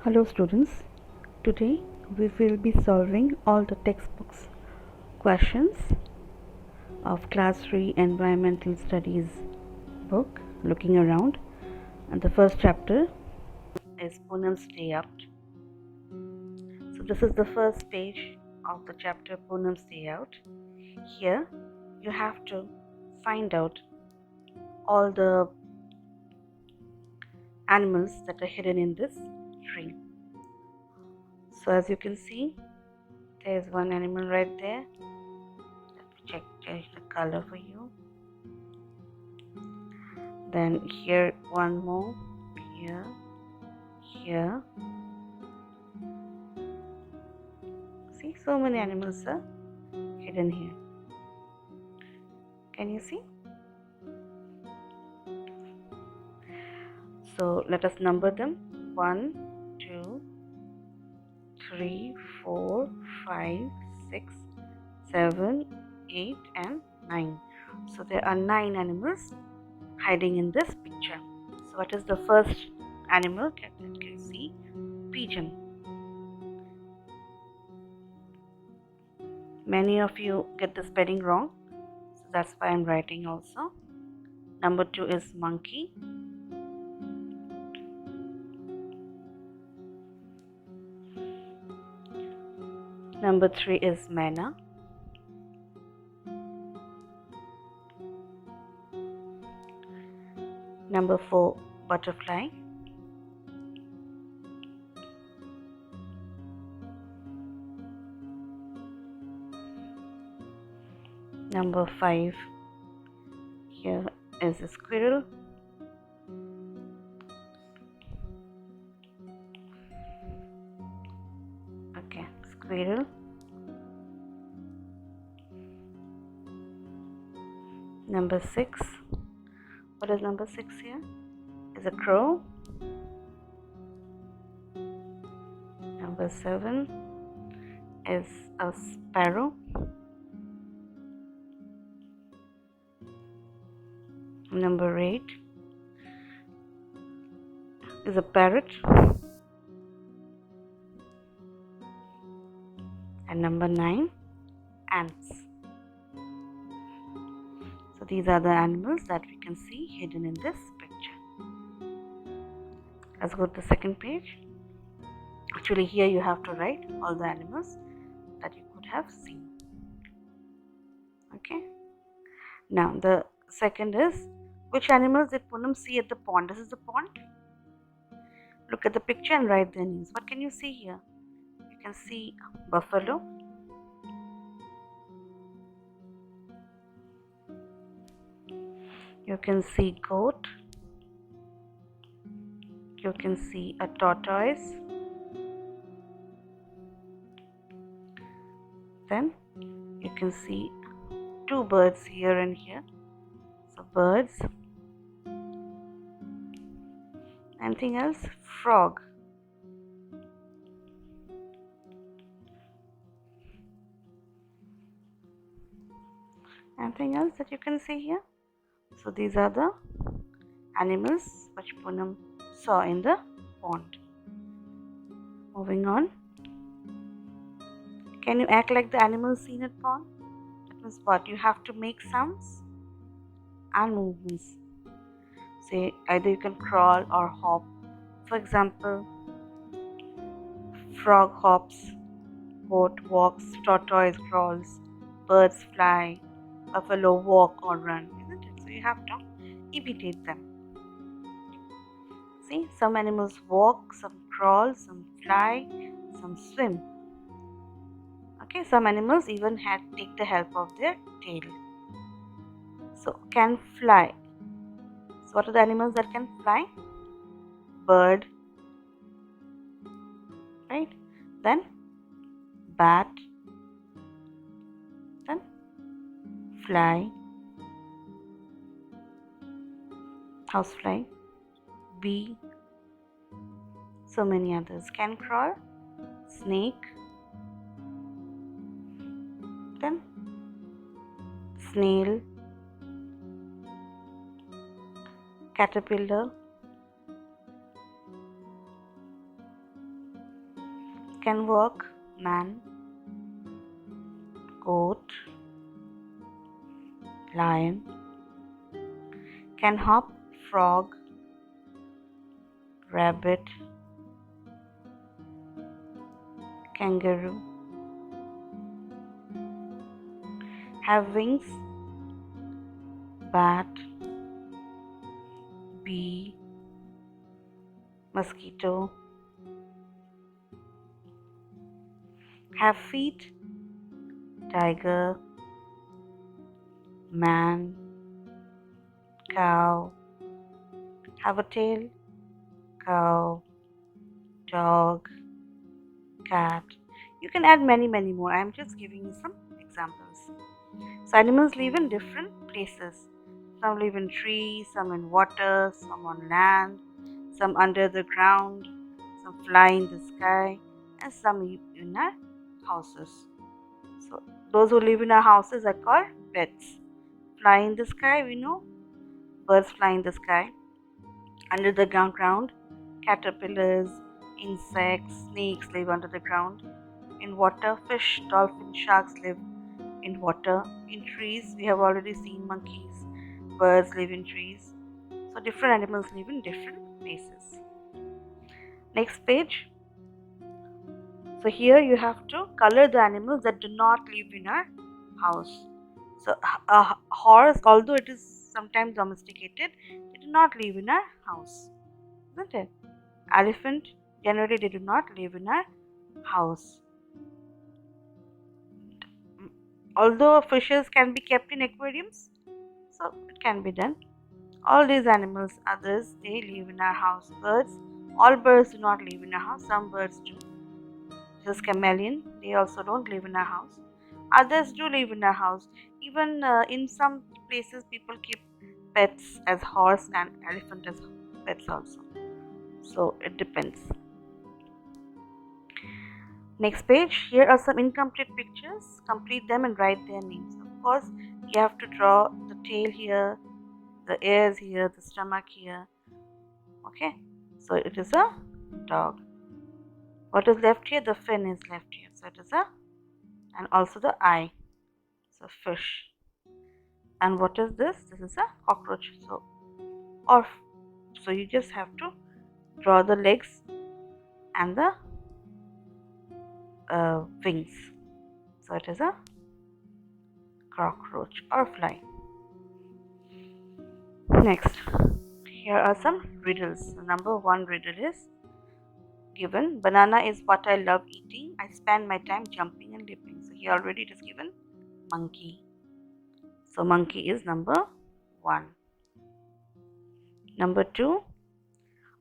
Hello students, today we will be solving all the textbooks questions of class 3 environmental studies book looking around, and the first chapter is Poonam's Day Out. So this is the first page of the chapter Poonam's Day Out. Here you have to find out all the animals that are hidden in this tree. So as you can see, there is one animal right there. Let me check the color for you. Then here one more, here. See, so many animals are hidden here. Can you see? So let us number them. 1, 2, 3, 4, 5, 6, 7, 8 and 9. So there are 9 animals hiding in this picture. So what is the first animal? Can you see? Pigeon. Many of you get the spelling wrong, so that's why I'm writing also. Number 2 is monkey. Number 3 is manna. Number 4, butterfly. Number 5, here is a squirrel. Okay, squirrel. Number 6, what is number 6 here? Is a crow. Number 7 is a sparrow. Number 8 is a parrot. And number 9, ants. So these are the animals that we can see hidden in this picture. Let's go to the second page. Actually, here you have to write all the animals that you could have seen. Okay. Now the second is, which animals did Poonam see at the pond? This is the pond. Look at the picture and write their names. What can you see here? You can see buffalo. You can see goat. You can see a tortoise. Then you can see 2 birds here and here. So birds. Anything else? Frog. Anything else that you can see here? So these are the animals which Poonam saw in the pond. Moving on. Can you act like the animals seen at pond? That means what? You have to make sounds and movements. Say either you can crawl or hop. For example, frog hops, goat walks, tortoise crawls, birds fly, buffalo walk or run, isn't it? So you have to imitate them. See, some animals walk, some crawl, some fly, some swim. Okay, some animals even take the help of their tail. So can fly. So what are the animals that can fly? Bird, right? Then bat, then fly, housefly, bee, so many others. Can crawl, snake, then snail, caterpillar, can walk, man, goat, lion, can hop, frog, rabbit, kangaroo, have wings, bat, bee, mosquito, have feet, tiger, man, cow, have a tail, cow, dog, cat. You can add many more. I am just giving you some examples. So animals live in different places. Some live in trees, some in water, some on land, some under the ground, some fly in the sky, and some live in our houses. So those who live in our houses are called pets. Fly in the sky, we know. Birds fly in the sky. Under the ground, caterpillars, insects, snakes live under the ground. In water, fish, dolphins, sharks live in water. In trees, we have already seen monkeys, birds live in trees. So different animals live in different places. Next page. So here you have to color the animals that do not live in our house. So a horse, although it is sometimes domesticated, it do not live in our house, isn't it? Elephant, generally they do not live in our house. Although fishes can be kept in aquariums, so it can be done. All these animals, others, they live in our house. Birds, all birds do not live in our house. Some birds do. This is chameleon, they also don't live in our house. Others do live in our house. Even in some places, people keep pets as horse and elephant as pets also. So it depends. Next page. Here are some incomplete pictures. Complete them and write their names. Of course, you have to draw the tail here, the ears here, the stomach here. Okay. So it is a dog. What is left here? The fin is left here. So it is a, and also the eye. So fish. And what is this? This is a cockroach. So you just have to draw the legs and the wings. So it is a cockroach or fly. Next, here are some riddles. The number 1 riddle is given. Banana is what I love eating. I spend my time jumping and leaping. So here already it is given monkey. So monkey is number 1. Number 2,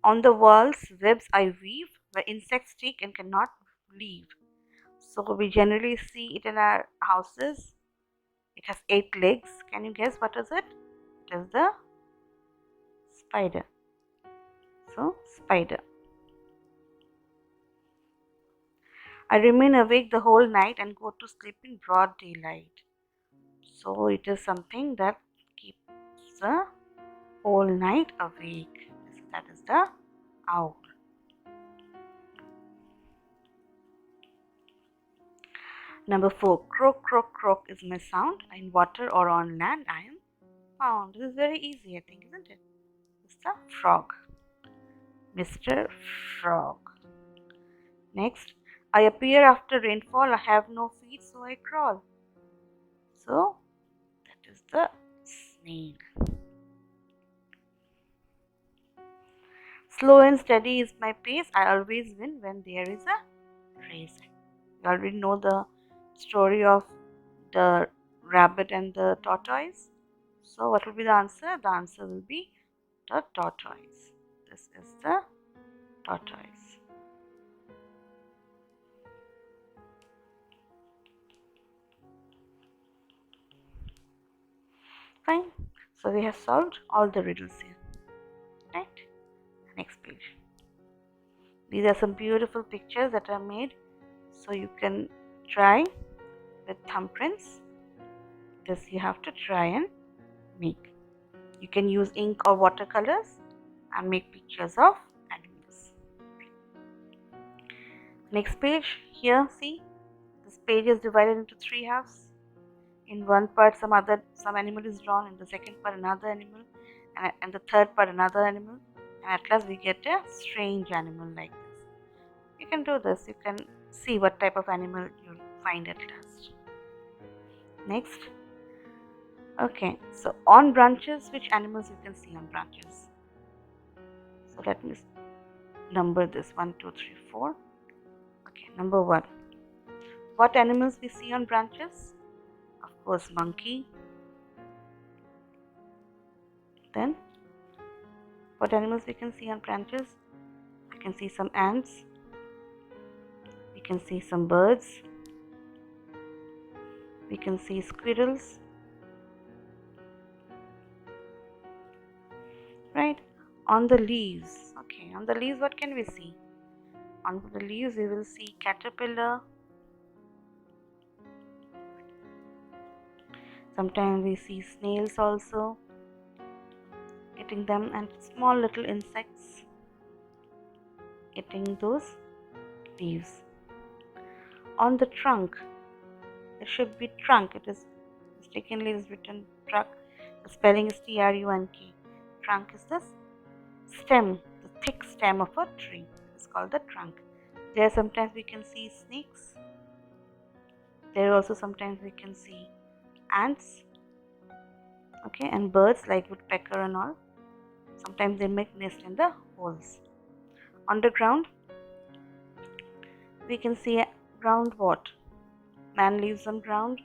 on the walls webs I weave where insects stick and cannot leave. So we generally see it in our houses. It has 8 legs. Can you guess what is it? It is the spider. So spider. I remain awake the whole night and go to sleep in broad daylight. So it is something that keeps the whole night awake. That is the owl. Number 4, croak, croak, croak is my sound. In water or on land I am found. This is very easy, I think, isn't it? It's the frog. Mr. Frog. Next, I appear after rainfall. I have no feet, so I crawl. So that is the snail. Slow and steady is my pace. I always win when there is a race. You already know the story of the rabbit and the tortoise. So what will be the answer? The answer will be the tortoise. This is the tortoise. Fine. So we have solved all the riddles here. Right? Next page. These are some beautiful pictures that are made. So you can try with thumbprints. This you have to try and make. You can use ink or watercolors and make pictures of animals. Next page, here see, this page is divided into 3 halves. In one part some animal is drawn, in the second part another animal, and the third part another animal, and at last we get a strange animal like this. You can do this, you can see what type of animal you'll find at last. Next. Okay, so on branches, which animals you can see on branches? So let me number this 1, 2, 3, 4. Okay, number 1. What animals we see on branches? Of course, monkey. Then, what animals we can see on branches? We can see some ants. We can see some birds. We can see squirrels. Right? On the leaves. Okay, on the leaves, what can we see? On the leaves, we will see caterpillar. Sometimes we see snails also, eating them, and small little insects eating those leaves. On the trunk, it should be trunk. It is mistakenly is written trunk. The spelling is Trunk. Trunk is the stem, the thick stem of a tree. It's called the trunk. There sometimes we can see snakes. There also sometimes we can see ants. Okay, and birds like woodpecker and all. Sometimes they make nest in the holes. On the ground, we can see ground what? Man lives on ground,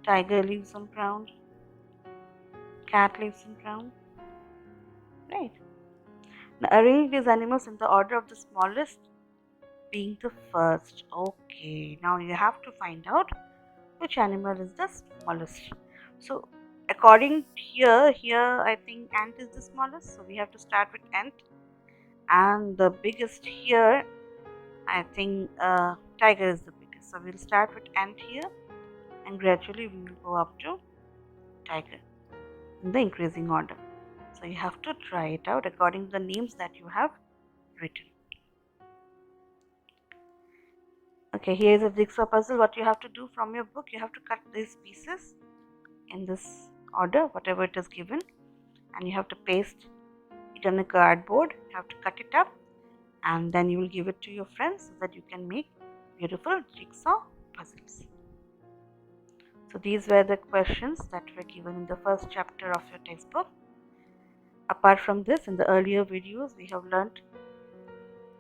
tiger lives on ground, cat lives on ground. Right. Now arrange these animals in the order of the smallest being the first. Okay, now you have to find out which animal is the smallest. So according here I think ant is the smallest, so we have to start with ant, and the biggest here I think tiger is the biggest. So we'll start with ant here, and gradually we will go up to tiger in the increasing order. So you have to try it out according to the names that you have written. Okay, here is a jigsaw puzzle. What you have to do from your book, you have to cut these pieces in this order, whatever it is given, and you have to paste it on a cardboard. You have to cut it up, and then you will give it to your friends so that you can make beautiful jigsaw puzzles. So these were the questions that were given in the first chapter of your textbook. Apart from this, in the earlier videos, we have learnt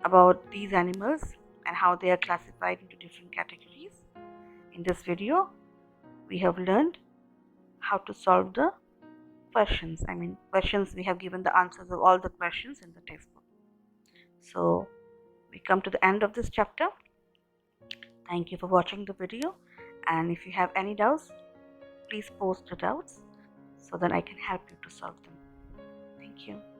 about these animals and how they are classified into different categories. In this video, we have learned how to solve the questions. Questions, we have given the answers of all the questions in the textbook. So we come to the end of this chapter. Thank you for watching the video, and if you have any doubts, please post the doubts so that I can help you to solve them. Thank you.